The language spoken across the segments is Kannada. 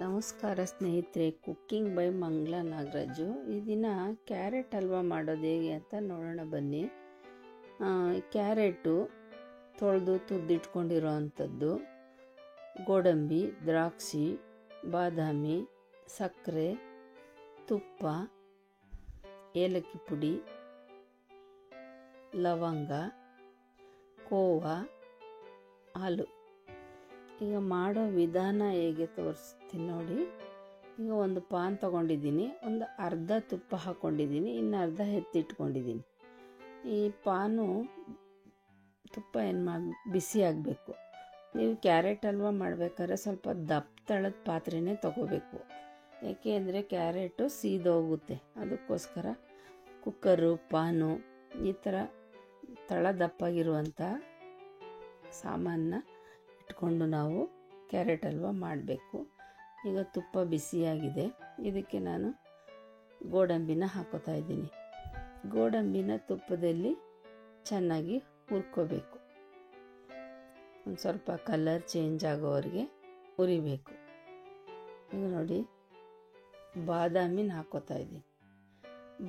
ನಮಸ್ಕಾರ ಸ್ನೇಹಿತರೆ, ಕುಕ್ಕಿಂಗ್ ಬೈ ಮಂಗಳ ನಾಗರಾಜು. ಈ ದಿನ ಕ್ಯಾರೆಟ್ ಹಲ್ವಾ ಮಾಡೋದು ಹೇಗೆ ಅಂತ ನೋಡೋಣ ಬನ್ನಿ. ಕ್ಯಾರೆಟು ತೊಳೆದು ತುರಿದಿಟ್ಕೊಂಡಿರೋ ಅಂಥದ್ದು, ಗೋಡಂಬಿ, ದ್ರಾಕ್ಷಿ, ಬಾದಾಮಿ, ಸಕ್ಕರೆ, ತುಪ್ಪ, ಏಲಕ್ಕಿ ಪುಡಿ, ಲವಂಗ, ಕೋವಾ, ಹಾಲು. ಈಗ ಮಾಡೋ ವಿಧಾನ ಹೇಗೆ ತೋರಿಸ್ತೀನಿ ನೋಡಿ. ಈಗ ಒಂದು ಪಾನ್ ತೊಗೊಂಡಿದ್ದೀನಿ, ಒಂದು ಅರ್ಧ ತುಪ್ಪ ಹಾಕ್ಕೊಂಡಿದ್ದೀನಿ, ಇನ್ನು ಅರ್ಧ ಎತ್ತಿಟ್ಕೊಂಡಿದ್ದೀನಿ. ಈ ಪಾನು ತುಪ್ಪ ಬಿಸಿ ಆಗಬೇಕು. ನೀವು ಕ್ಯಾರೆಟ್ ಹಲ್ವಾ ಮಾಡಬೇಕಾದ್ರೆ ಸ್ವಲ್ಪ ದಪ್ಪ ತಳದ ಪಾತ್ರೆನೇ ತೊಗೋಬೇಕು. ಯಾಕೆ ಅಂದರೆ ಕ್ಯಾರೆಟು ಸೀದೋಗುತ್ತೆ. ಅದಕ್ಕೋಸ್ಕರ ಕುಕ್ಕರು, ಪಾನು ಈ ಥರ ತಳ ದಪ್ಪಾಗಿರುವಂಥ ಸಾಮಾನನ್ನ ಇಟ್ಕೊಂಡು ನಾವು ಕ್ಯಾರೆಟ್ ಹಲ್ವಾ ಮಾಡಬೇಕು. ಈಗ ತುಪ್ಪ ಬಿಸಿಯಾಗಿದೆ, ಇದಕ್ಕೆ ನಾನು ಗೋಡಂಬಿನ ಹಾಕೋತಾ ಇದ್ದೀನಿ. ಗೋಡಂಬಿನ ತುಪ್ಪದಲ್ಲಿ ಚೆನ್ನಾಗಿ ಹುರ್ಕೋಬೇಕು. ಒಂದು ಸ್ವಲ್ಪ ಕಲರ್ ಚೇಂಜ್ ಆಗೋವರೆಗೆ ಹುರಿಬೇಕು. ಈಗ ನೋಡಿ, ಬಾದಾಮಿನ ಹಾಕೋತಾ ಇದ್ದೀನಿ.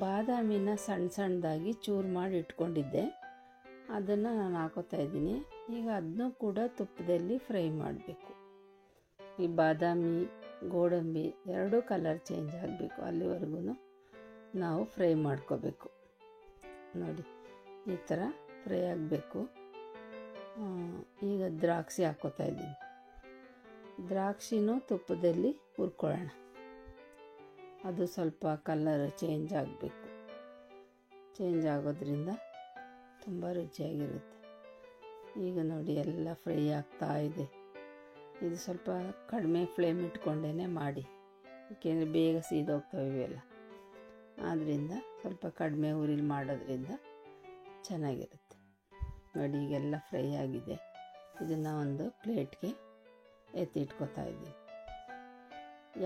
ಬಾದಾಮಿನ ಸಣ್ಣ ಸಣ್ಣದಾಗಿ ಚೂರು ಮಾಡಿ ಇಟ್ಕೊಂಡಿದ್ದೆ, ಅದನ್ನು ನಾನು ಹಾಕೋತಾ ಇದ್ದೀನಿ. ಈಗ ಅದನ್ನೂ ಕೂಡ ತುಪ್ಪದಲ್ಲಿ ಫ್ರೈ ಮಾಡಬೇಕು. ಈ ಬಾದಾಮಿ, ಗೋಡಂಬಿ ಎರಡೂ ಕಲರ್ ಚೇಂಜ್ ಆಗಬೇಕು, ಅಲ್ಲಿವರೆಗೂ ನಾವು ಫ್ರೈ ಮಾಡ್ಕೋಬೇಕು. ನೋಡಿ, ಈ ಥರ ಫ್ರೈ ಆಗಬೇಕು. ಈಗ ದ್ರಾಕ್ಷಿ ಹಾಕೋತಾ ಇದ್ದೀನಿ. ದ್ರಾಕ್ಷಿನೂ ತುಪ್ಪದಲ್ಲಿ ಹುರ್ಕೊಳ್ಳೋಣ. ಅದು ಸ್ವಲ್ಪ ಕಲರ್ ಚೇಂಜ್ ಆಗಬೇಕು. ಚೇಂಜ್ ಆಗೋದ್ರಿಂದ ತುಂಬ ರುಚಿಯಾಗಿರುತ್ತೆ. ಈಗ ನೋಡಿ, ಎಲ್ಲ ಫ್ರೈ ಆಗ್ತಾ ಇದೆ. ಇದು ಸ್ವಲ್ಪ ಕಡಿಮೆ ಫ್ಲೇಮ್ ಇಟ್ಕೊಂಡೇ ಮಾಡಿ, ಏಕೆಂದರೆ ಬೇಗ ಸೀದೋಗ್ತವೆ ಇವೆಲ್ಲ. ಆದ್ದರಿಂದ ಸ್ವಲ್ಪ ಕಡಿಮೆ ಉರಿಲಿ ಮಾಡೋದ್ರಿಂದ ಚೆನ್ನಾಗಿರುತ್ತೆ. ನೋಡಿ, ಈಗೆಲ್ಲ ಫ್ರೈ ಆಗಿದೆ. ಇದನ್ನು ಒಂದು ಪ್ಲೇಟ್ಗೆ ಎತ್ತಿಟ್ಕೊತಾ ಇದ್ದೀನಿ.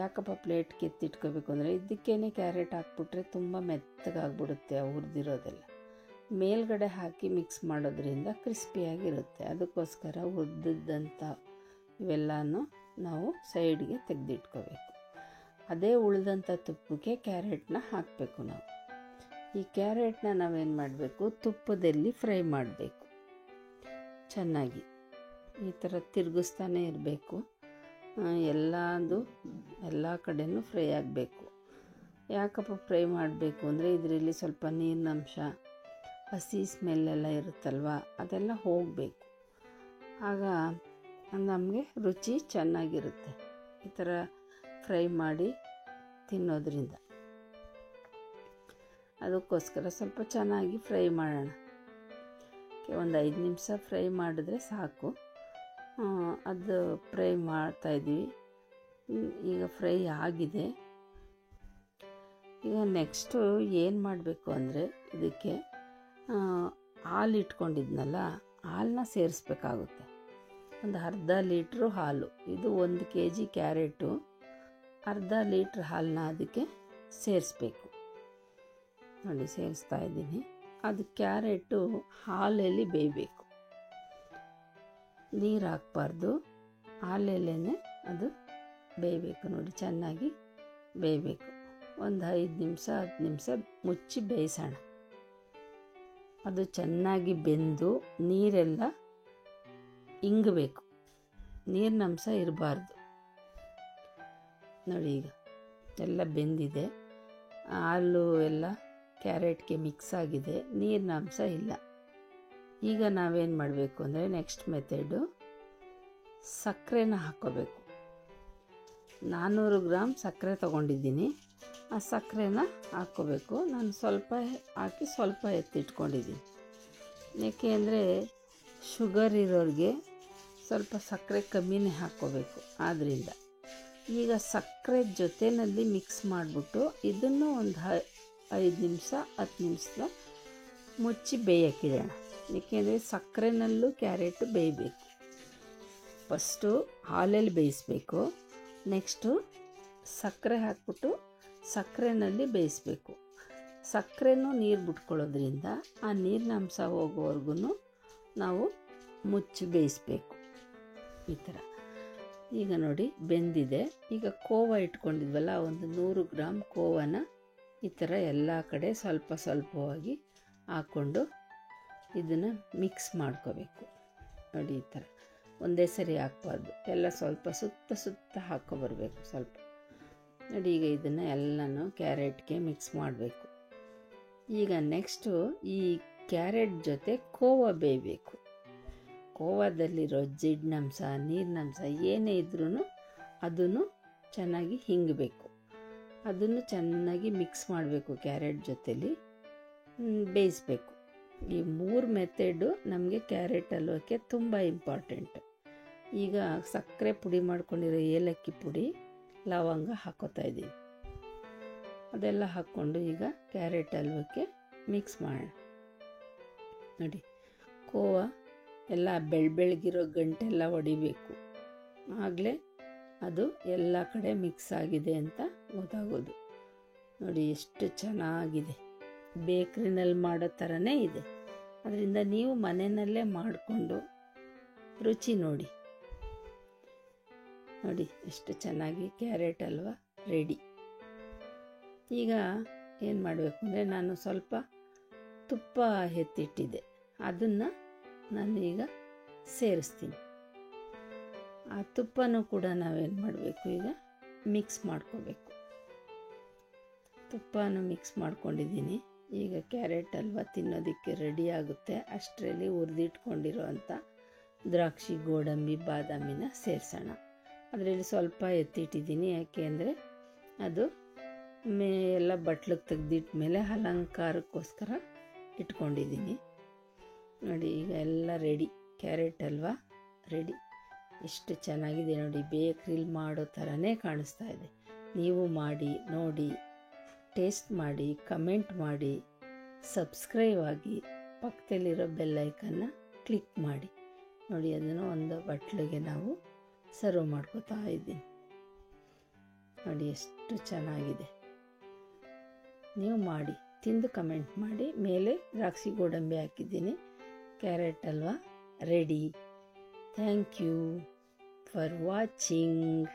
ಯಾಕಪ್ಪ ಪ್ಲೇಟ್ಗೆ ಎತ್ತಿಟ್ಕೋಬೇಕು ಅಂದರೆ, ಇದಕ್ಕೇನೆ ಕ್ಯಾರೆಟ್ ಹಾಕ್ಬಿಟ್ರೆ ತುಂಬ ಮೆತ್ತಗಾಗ್ಬಿಡುತ್ತೆ ಹುರಿದಿರೋದೆಲ್ಲ. ಮೇಲ್ಗಡೆ ಹಾಕಿ ಮಿಕ್ಸ್ ಮಾಡೋದ್ರಿಂದ ಕ್ರಿಸ್ಪಿಯಾಗಿರುತ್ತೆ. ಅದಕ್ಕೋಸ್ಕರ ಹುರಿದಂಥ ಇವೆಲ್ಲನೂ ನಾವು ಸೈಡ್ಗೆ ತೆಗೆದಿಟ್ಕೋಬೇಕು. ಅದೇ ಉಳಿದಂಥ ತುಪ್ಪಕ್ಕೆ ಕ್ಯಾರೆಟ್ನ ಹಾಕಬೇಕು ನಾವು. ಈ ಕ್ಯಾರೆಟ್ನ ನಾವೇನು ಮಾಡಬೇಕು, ತುಪ್ಪದಲ್ಲಿ ಫ್ರೈ ಮಾಡಬೇಕು. ಚೆನ್ನಾಗಿ ಈ ಥರ ತಿರುಗಿಸ್ತಾನೆ ಇರಬೇಕು. ಎಲ್ಲ ಕಡೆಯೂ ಫ್ರೈ ಆಗಬೇಕು. ಯಾಕಪ್ಪ ಫ್ರೈ ಮಾಡಬೇಕು ಅಂದರೆ, ಇದರಲ್ಲಿ ಸ್ವಲ್ಪ ನೀರಿನಂಶ, ಹಸಿ ಸ್ಮೆಲ್ಲೆಲ್ಲ ಇರುತ್ತಲ್ವ, ಅದೆಲ್ಲ ಹೋಗಬೇಕು. ಆಗ ನಮಗೆ ರುಚಿ ಚೆನ್ನಾಗಿರುತ್ತೆ ಈ ಥರ ಫ್ರೈ ಮಾಡಿ ತಿನ್ನೋದ್ರಿಂದ. ಅದಕ್ಕೋಸ್ಕರ ಸ್ವಲ್ಪ ಚೆನ್ನಾಗಿ ಫ್ರೈ ಮಾಡೋಣ. ಒಂದು 5 ನಿಮಿಷ ಫ್ರೈ ಮಾಡಿದ್ರೆ ಸಾಕು. ಅದು ಫ್ರೈ ಮಾಡ್ತಾಯಿದ್ದೀವಿ. ಈಗ ಫ್ರೈ ಆಗಿದೆ. ಈಗ ನೆಕ್ಸ್ಟು ಏನು ಮಾಡಬೇಕು ಅಂದರೆ, ಇದಕ್ಕೆ ಹಾಲು ಇಟ್ಕೊಂಡಿದ್ನಲ್ಲ, ಹಾಲನ್ನ ಸೇರಿಸ್ಬೇಕಾಗುತ್ತೆ. ಒಂದು ಅರ್ಧ ಲೀಟ್ರು ಹಾಲು. ಇದು 1 kg ಕ್ಯಾರೆಟು, ಅರ್ಧ ಲೀಟ್ರ್ ಹಾಲನ್ನ ಅದಕ್ಕೆ ಸೇರಿಸ್ಬೇಕು. ನೋಡಿ, ಸೇರಿಸ್ತಾ ಇದ್ದೀನಿ. ಅದು ಕ್ಯಾರೆಟು ಹಾಲಲ್ಲಿ ಬೇಯಬೇಕು, ನೀರು ಹಾಕಬಾರ್ದು, ಹಾಲಲ್ಲೇ ಅದು ಬೇಯಬೇಕು. ನೋಡಿ, ಚೆನ್ನಾಗಿ ಬೇಯಬೇಕು. ಒಂದು 5 ನಿಮಿಷ 10 ನಿಮಿಷ ಮುಚ್ಚಿ ಬೇಯಿಸೋಣ. ಅದು ಚೆನ್ನಾಗಿ ಬೆಂದು ನೀರೆಲ್ಲ ಇಂಗಬೇಕು, ನೀರಿನಂಶ ಇರಬಾರ್ದು. ನೋಡಿ, ಈಗ ಎಲ್ಲ ಬೆಂದಿದೆ, ಹಾಲು ಎಲ್ಲ ಕ್ಯಾರೆಟ್ಗೆ ಮಿಕ್ಸ್ ಆಗಿದೆ, ನೀರಿನ ಅಂಶ ಇಲ್ಲ. ಈಗ ನಾವೇನು ಮಾಡಬೇಕು ಅಂದರೆ, ನೆಕ್ಸ್ಟ್ ಮೆಥಡು, ಸಕ್ಕರೆನ ಹಾಕ್ಕೋಬೇಕು. 400 ಗ್ರಾಮ್ ಸಕ್ಕರೆ ತೊಗೊಂಡಿದ್ದೀನಿ. ಆ ಸಕ್ಕರೆನ ಹಾಕ್ಕೋಬೇಕು. ನಾನು ಸ್ವಲ್ಪ ಹಾಕಿ ಸ್ವಲ್ಪ ಎತ್ತಿಟ್ಕೊಂಡಿದ್ದೀನಿ. ಏಕೆ ಅಂದರೆ ಶುಗರ್ ಇರೋರಿಗೆ ಸ್ವಲ್ಪ ಸಕ್ಕರೆ ಕಮ್ಮಿನೇ ಹಾಕ್ಕೋಬೇಕು. ಆದ್ದರಿಂದ ಈಗ ಸಕ್ಕರೆ ಜೊತೆಯಲ್ಲಿ ಮಿಕ್ಸ್ ಮಾಡಿಬಿಟ್ಟು ಇದನ್ನು ಒಂದು 5 ನಿಮಿಷ 10 ನಿಮಿಷ ಮುಚ್ಚಿ ಬೇಯಕ್ಕಿಡೋಣ. ಏಕೆಂದರೆ ಸಕ್ಕರೆನಲ್ಲೂ ಕ್ಯಾರೆಟು ಬೇಯಬೇಕು. ಫಸ್ಟು ಹಾಲಲ್ಲಿ ಬೇಯಿಸಬೇಕು, ನೆಕ್ಸ್ಟು ಸಕ್ಕರೆ ಹಾಕ್ಬಿಟ್ಟು ಸಕ್ಕರೆನಲ್ಲಿ ಬೇಯಿಸಬೇಕು. ಸಕ್ಕರೆನೂ ನೀರು ಬಿಟ್ಕೊಳ್ಳೋದ್ರಿಂದ ಆ ನೀರಿನ ಅಂಶ ಹೋಗೋವರೆಗೂ ನಾವು ಮುಚ್ಚಿ ಬೇಯಿಸಬೇಕು. ಈ ಥರ ಈಗ ನೋಡಿ ಬೆಂದಿದೆ. ಈಗ ಕೋವ ಇಟ್ಕೊಂಡಿದ್ವಲ್ಲ, ಒಂದು 100 ಗ್ರಾಮ್ ಕೋವನ ಈ ಥರ ಎಲ್ಲ ಕಡೆ ಸ್ವಲ್ಪ ಸ್ವಲ್ಪವಾಗಿ ಹಾಕ್ಕೊಂಡು ಇದನ್ನು ಮಿಕ್ಸ್ ಮಾಡ್ಕೋಬೇಕು. ನೋಡಿ ಈ ಥರ ಒಂದೇ ಸರಿ ಹಾಕ್ಬಾರ್ದು, ಎಲ್ಲ ಸ್ವಲ್ಪ ಸುತ್ತ ಸುತ್ತ ಹಾಕ್ಕೊಬರ್ಬೇಕು ಸ್ವಲ್ಪ. ನೋಡಿ ಈಗ ಇದನ್ನು ಎಲ್ಲನೂ ಕ್ಯಾರೆಟ್ಗೆ ಮಿಕ್ಸ್ ಮಾಡಬೇಕು. ಈಗ ನೆಕ್ಸ್ಟು ಈ ಕ್ಯಾರೆಟ್ ಜೊತೆ ಕೋವ ಬೇಯಬೇಕು. ಕೋವಾದಲ್ಲಿರೋ ಜಿಡ್ನಂಶ, ನೀರಿನಂಶ ಏನೇ ಇದ್ರೂ ಅದನ್ನು ಚೆನ್ನಾಗಿ ಹಿಂಗಬೇಕು. ಅದನ್ನು ಚೆನ್ನಾಗಿ ಮಿಕ್ಸ್ ಮಾಡಬೇಕು, ಕ್ಯಾರೆಟ್ ಜೊತೆಲಿ ಬೇಯಿಸ್ಬೇಕು. ಈ 3 ಮೆಥಡು ನಮಗೆ ಕ್ಯಾರೆಟ್ ಹಲ್ವಕ್ಕೆ ತುಂಬ ಇಂಪಾರ್ಟೆಂಟ್. ಈಗ ಸಕ್ಕರೆ ಪುಡಿ ಮಾಡ್ಕೊಂಡಿರೋ ಏಲಕ್ಕಿ ಪುಡಿ, ಲವಂಗ ಹಾಕೋತಾ ಇದ್ದೀನಿ. ಅದೆಲ್ಲ ಹಾಕ್ಕೊಂಡು ಈಗ ಕ್ಯಾರೆಟ್ ಹಲ್ವಕ್ಕೆ ಮಿಕ್ಸ್ ಮಾಡೋಣ. ನೋಡಿ ಕೋವ ಎಲ್ಲ ಬೆಳ್ಳಗಿರೋ ಗಂಟೆಲ್ಲ ಹೊಡಿಬೇಕು, ಆಗಲೇ ಅದು ಎಲ್ಲ ಕಡೆ ಮಿಕ್ಸ್ ಆಗಿದೆ ಅಂತ ಗೊತ್ತಾಗೋದು. ನೋಡಿ ಎಷ್ಟು ಚೆನ್ನಾಗಿದೆ, ಬೇಕ್ರಿನಲ್ಲಿ ಮಾಡೋ ಥರನೇ ಇದೆ. ಅದರಿಂದ ನೀವು ಮನೆಯಲ್ಲೇ ಮಾಡಿಕೊಂಡು ರುಚಿ ನೋಡಿ. ನೋಡಿ ಎಷ್ಟು ಚೆನ್ನಾಗಿ ಕ್ಯಾರೆಟ್ ಹಲ್ವ ರೆಡಿ. ಈಗ ಏನು ಮಾಡಬೇಕು ಅಂದರೆ, ನಾನು ಸ್ವಲ್ಪ ತುಪ್ಪ ಎತ್ತಿಟ್ಟಿದ್ದೆ, ಅದನ್ನು ನಾನು ಈಗ ಸೇರಿಸ್ತೀನಿ. ಆ ತುಪ್ಪನೂ ಕೂಡ ನಾವೇನು ಮಾಡಬೇಕು, ಈಗ ಮಿಕ್ಸ್ ಮಾಡ್ಕೋಬೇಕು. ತುಪ್ಪನೂ ಮಿಕ್ಸ್ ಮಾಡ್ಕೊಂಡಿದ್ದೀನಿ. ಈಗ ಕ್ಯಾರೆಟ್ ಹಲ್ವ ತಿನ್ನೋದಕ್ಕೆ ರೆಡಿ ಆಗುತ್ತೆ. ಅಷ್ಟರಲ್ಲಿ ಹುರಿದಿಟ್ಕೊಂಡಿರೋ ಅಂಥ ದ್ರಾಕ್ಷಿ, ಗೋಡಂಬಿ, ಬಾದಾಮಿನ ಸೇರಿಸೋಣ. ಅದರಲ್ಲಿ ಸ್ವಲ್ಪ ಎತ್ತಿಟ್ಟಿದ್ದೀನಿ, ಯಾಕೆ ಅಂದರೆ ಅದು ಎಲ್ಲ ಬಟ್ಲಿಗೆ ತೆಗೆದಿಟ್ಟ ಮೇಲೆ ಅಲಂಕಾರಕ್ಕೋಸ್ಕರ ಇಟ್ಕೊಂಡಿದ್ದೀನಿ. ನೋಡಿ ಈಗ ಎಲ್ಲ ರೆಡಿ, ಕ್ಯಾರೆಟ್ ಹಲ್ವ ರೆಡಿ. ಎಷ್ಟು ಚೆನ್ನಾಗಿದೆ ನೋಡಿ, ಬೇಕ್ರಿಲಿ ಮಾಡೋ ಥರನೇ ಕಾಣಿಸ್ತಾ ಇದೆ. ನೀವು ಮಾಡಿ ನೋಡಿ, ಟೇಸ್ಟ್ ಮಾಡಿ, ಕಮೆಂಟ್ ಮಾಡಿ, ಸಬ್ಸ್ಕ್ರೈಬ್ ಆಗಿ, ಪಕ್ಕದಲ್ಲಿರೋ ಬೆಲ್ಲೈಕನ್ನ ಕ್ಲಿಕ್ ಮಾಡಿ. ನೋಡಿ ಅದನ್ನು ಒಂದು ಬಟ್ಲಿಗೆ ನಾವು ಸರ್ವ್ ಮಾಡ್ಕೋತಾ ಇದ್ದೀನಿ. ನೋಡಿ ಎಷ್ಟು ಚೆನ್ನಾಗಿದೆ. ನೀವು ಮಾಡಿ, ತಿಂದು ಕಮೆಂಟ್ ಮಾಡಿ. ಮೇಲೆ ದ್ರಾಕ್ಷಿ ಗೋಡಂಬಿ ಹಾಕಿದ್ದೀನಿ. Carrot halwa ready. Thank you for watching.